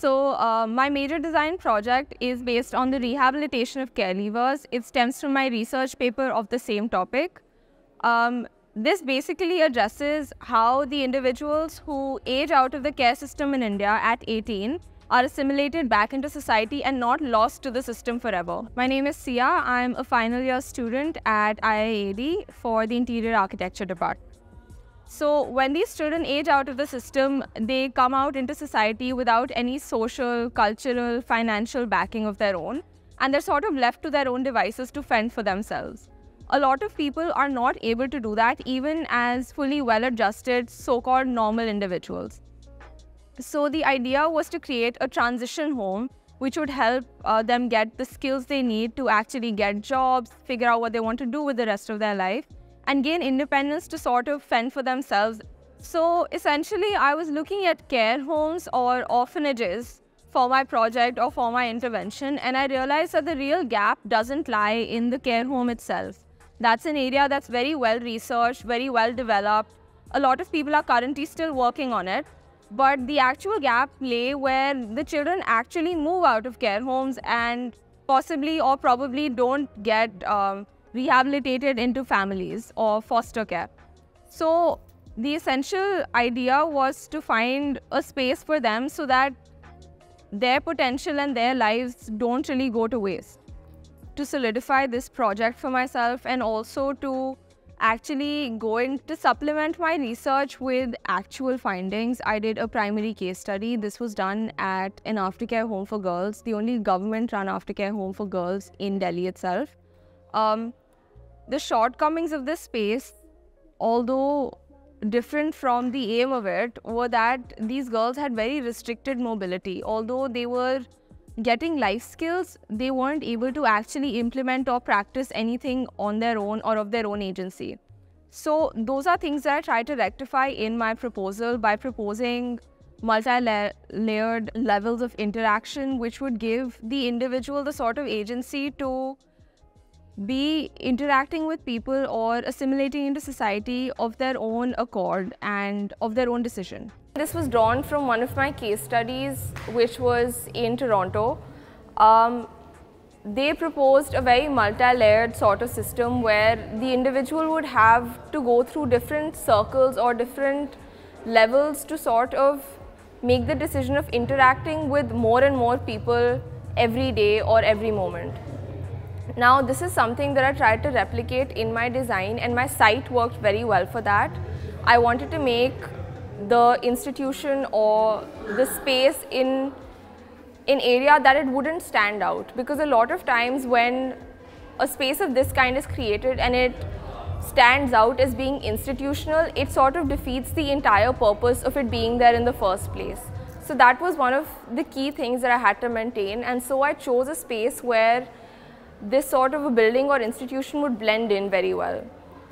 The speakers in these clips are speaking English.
My major design project is based on the rehabilitation of care leavers. It stems from my research paper of the same topic. This basically addresses how the individuals who age out of the care system in India at 18 are assimilated back into society and not lost to the system forever. My name is Sia. I'm a final year student at IIAD for the Interior Architecture Department. So when these students age out of the system, they come out into society without any social, cultural, financial backing of their own, and they're sort of left to their own devices to fend for themselves. A lot of people are not able to do that even as fully well-adjusted, so-called normal individuals. So the idea was to create a transition home which would help them get the skills they need to actually get jobs, figure out what they want to do with the rest of their life, and gain independence to sort of fend for themselves. So essentially, I was looking at care homes or orphanages for my project or for my intervention, and I realized that the real gap doesn't lie in the care home itself. That's an area that's very well researched, very well developed. A lot of people are currently still working on it, but the actual gap lay where the children actually move out of care homes and possibly or probably don't get rehabilitated into families or foster care. So the essential idea was to find a space for them so that their potential and their lives don't really go to waste. To solidify this project for myself and also to actually going to supplement my research with actual findings, I did a primary case study. This was done at an aftercare home for girls, the only government-run aftercare home for girls in Delhi itself. The shortcomings of this space, although different from the aim of it, were that these girls had very restricted mobility. Although they were getting life skills, they weren't able to actually implement or practice anything on their own or of their own agency. So those are things that I try to rectify in my proposal by proposing multi-layered levels of interaction, which would give the individual the sort of agency to be interacting with people or assimilating into society of their own accord and of their own decision. This was drawn from one of my case studies, which was in Toronto. They proposed a very multi-layered sort of system where the individual would have to go through different circles or different levels to sort of make the decision of interacting with more and more people every day or every moment. Now, this is something that I tried to replicate in my design, and my site worked very well for that. I wanted to make the institution or the space in an area that it wouldn't stand out, because a lot of times when a space of this kind is created and it stands out as being institutional, it sort of defeats the entire purpose of it being there in the first place. So that was one of the key things that I had to maintain, and so I chose a space where this sort of a building or institution would blend in very well.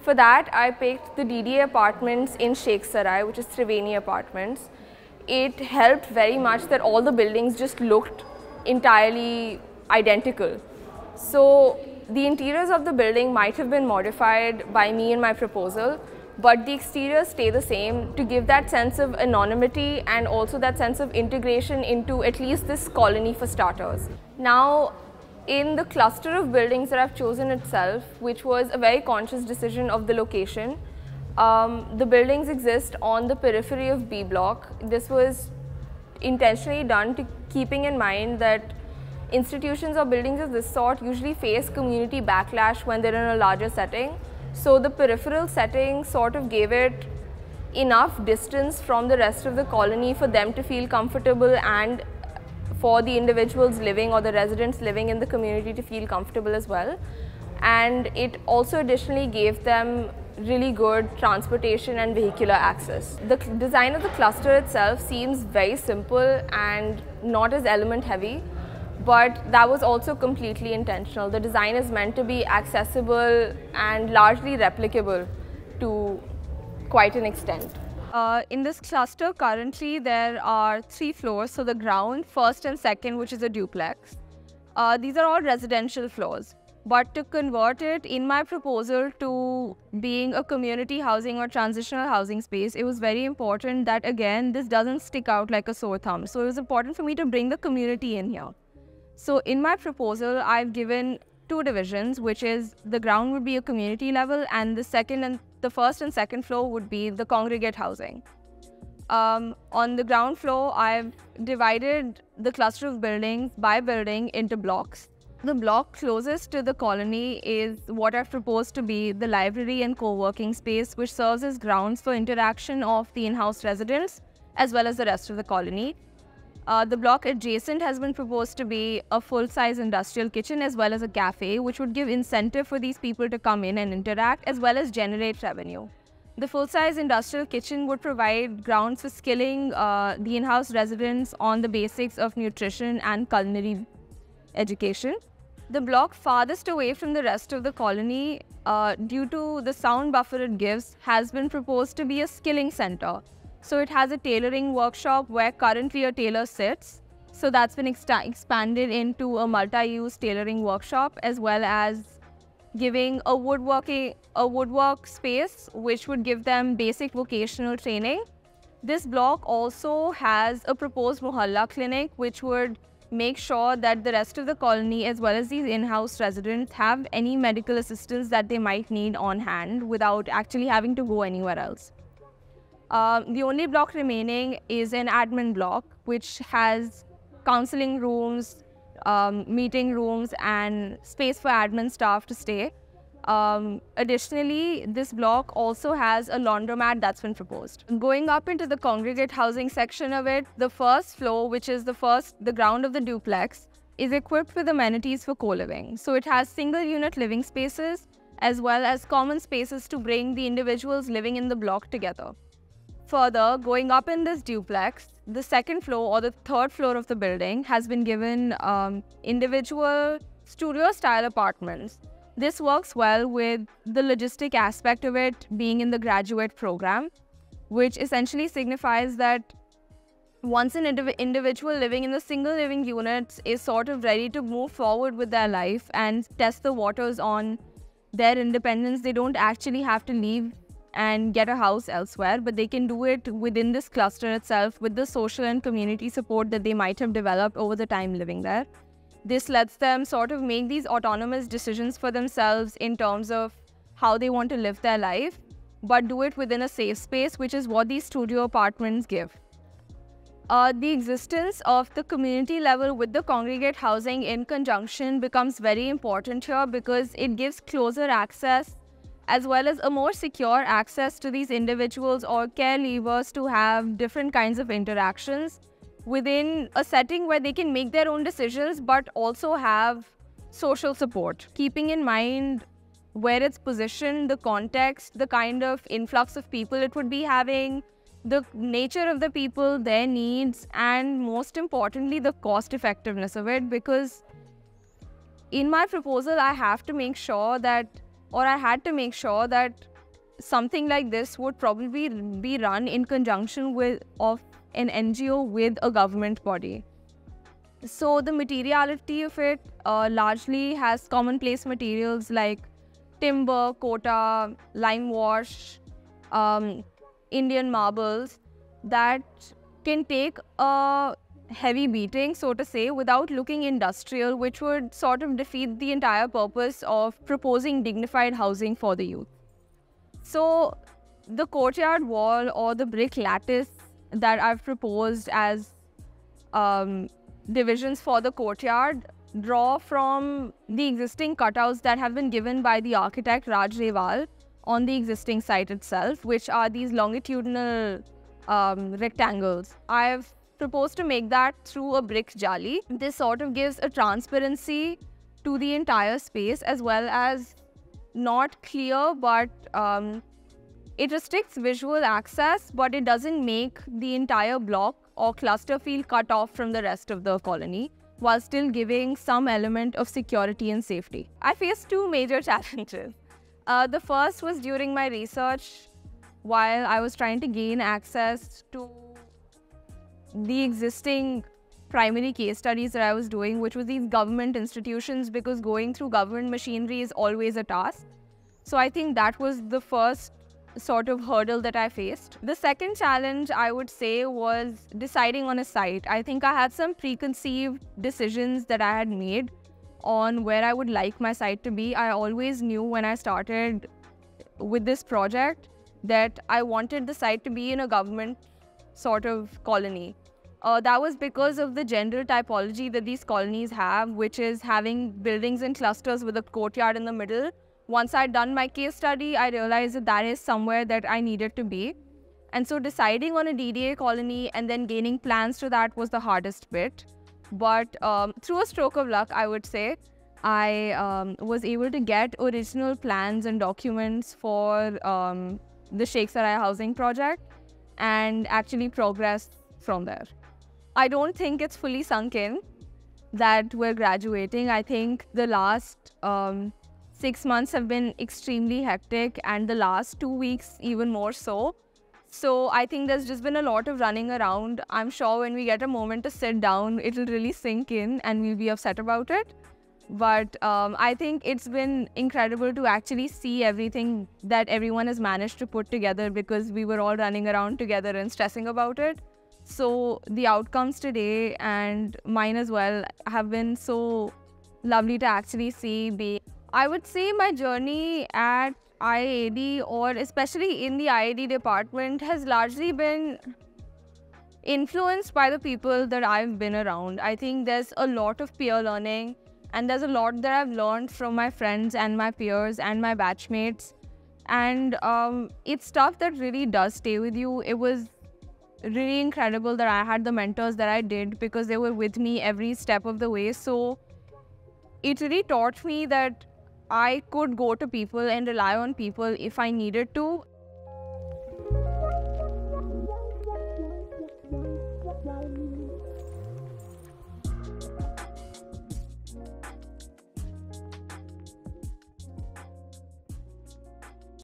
For that, I picked the DDA apartments in Sheikh Sarai, which is Triveni Apartments. It helped very much that all the buildings just looked entirely identical. So the interiors of the building might have been modified by me in my proposal, but the exteriors stay the same to give that sense of anonymity and also that sense of integration into at least this colony for starters. Now, in the cluster of buildings that I've chosen itself, which was a very conscious decision of the location, the buildings exist on the periphery of B block. This was intentionally done to keeping in mind that institutions or buildings of this sort usually face community backlash when they're in a larger setting. So the peripheral setting sort of gave it enough distance from the rest of the colony for them to feel comfortable and for the individuals living or the residents living in the community to feel comfortable as well. And it also additionally gave them really good transportation and vehicular access. The design of the cluster itself seems very simple and not as element heavy, but that was also completely intentional. The design is meant to be accessible and largely replicable to quite an extent. In this cluster, currently there are 3 floors, so the ground, first and second, which is a duplex. These are all residential floors. But to convert it in my proposal to being a community housing or transitional housing space, it was very important that, again, this doesn't stick out like a sore thumb. So it was important for me to bring the community in here. So in my proposal, I've given two divisions, which is the ground would be a community level, and the first and second floor would be the congregate housing. On the ground floor, I've divided the cluster of buildings by building into blocks. The block closest to the colony is what I've proposed to be the library and co-working space, which serves as grounds for interaction of the in-house residents as well as the rest of the colony. The block adjacent has been proposed to be a full-size industrial kitchen as well as a cafe, which would give incentive for these people to come in and interact as well as generate revenue. The full-size industrial kitchen would provide grounds for skilling the in-house residents on the basics of nutrition and culinary education. The block farthest away from the rest of the colony, due to the sound buffer it gives, has been proposed to be a skilling center. So it has a tailoring workshop where currently a tailor sits. So that's been expanded into a multi-use tailoring workshop, as well as giving a woodwork space, which would give them basic vocational training. This block also has a proposed Mohalla clinic, which would make sure that the rest of the colony, as well as these in-house residents, have any medical assistance that they might need on hand without actually having to go anywhere else. The only block remaining is an admin block, which has counseling rooms, meeting rooms, and space for admin staff to stay. Additionally, this block also has a laundromat that's been proposed. Going up into the congregate housing section of it, the first floor, which is the ground of the duplex, is equipped with amenities for co-living. So it has single unit living spaces as well as common spaces to bring the individuals living in the block together. Further, going up in this duplex, the second floor or the third floor of the building has been given individual studio-style apartments. This works well with the logistic aspect of it being in the graduate program, which essentially signifies that once an individual living in the single living units is sort of ready to move forward with their life and test the waters on their independence, they don't actually have to leave and get a house elsewhere, but they can do it within this cluster itself with the social and community support that they might have developed over the time living there. This lets them sort of make these autonomous decisions for themselves in terms of how they want to live their life, but do it within a safe space, which is what these studio apartments give. The existence of the community level with the congregate housing in conjunction becomes very important here because it gives closer access as well as a more secure access to these individuals or care leavers to have different kinds of interactions within a setting where they can make their own decisions but also have social support. Keeping in mind where it's positioned, the context, the kind of influx of people it would be having, the nature of the people, their needs, and most importantly, the cost effectiveness of it, because in my proposal, I had to make sure that something like this would probably be run in conjunction with an NGO with a government body. So the materiality of it largely has commonplace materials like timber, kota, lime wash, Indian marbles that can take a heavy beating, so to say, without looking industrial, which would sort of defeat the entire purpose of proposing dignified housing for the youth. So the courtyard wall or the brick lattice that I've proposed as divisions for the courtyard draw from the existing cutouts that have been given by the architect Raj Rewal on the existing site itself, which are these longitudinal rectangles. I've proposed to make that through a brick jali. This sort of gives a transparency to the entire space, as well as not clear, but it restricts visual access, but it doesn't make the entire block or cluster feel cut off from the rest of the colony, while still giving some element of security and safety. I faced two major challenges. The first was during my research, while I was trying to gain access to the existing primary case studies that I was doing, which was these government institutions, because going through government machinery is always a task. So I think that was the first sort of hurdle that I faced. The second challenge, I would say, was deciding on a site. I think I had some preconceived decisions that I had made on where I would like my site to be. I always knew when I started with this project that I wanted the site to be in a government sort of colony. That was because of the general typology that these colonies have, which is having buildings in clusters with a courtyard in the middle. Once I'd done my case study, I realized that that is somewhere that I needed to be. And so deciding on a DDA colony and then gaining plans to that was the hardest bit. But through a stroke of luck, I would say, I was able to get original plans and documents for the Sheikh Sarai housing project and actually progress from there. I don't think it's fully sunk in that we're graduating. I think the last 6 months have been extremely hectic, and the last 2 weeks even more so. So I think there's just been a lot of running around. I'm sure when we get a moment to sit down, it'll really sink in and we'll be upset about it. But I think it's been incredible to actually see everything that everyone has managed to put together, because we were all running around together and stressing about it. So the outcomes today, and mine as well, have been so lovely to actually see. I would say my journey at IIAD, or especially in the IIAD department, has largely been influenced by the people that I've been around. I think there's a lot of peer learning, and there's a lot that I've learned from my friends and my peers and my batchmates. And it's stuff that really does stay with you. It was really incredible that I had the mentors that I did, because they were with me every step of the way. So it really taught me that I could go to people and rely on people if I needed to.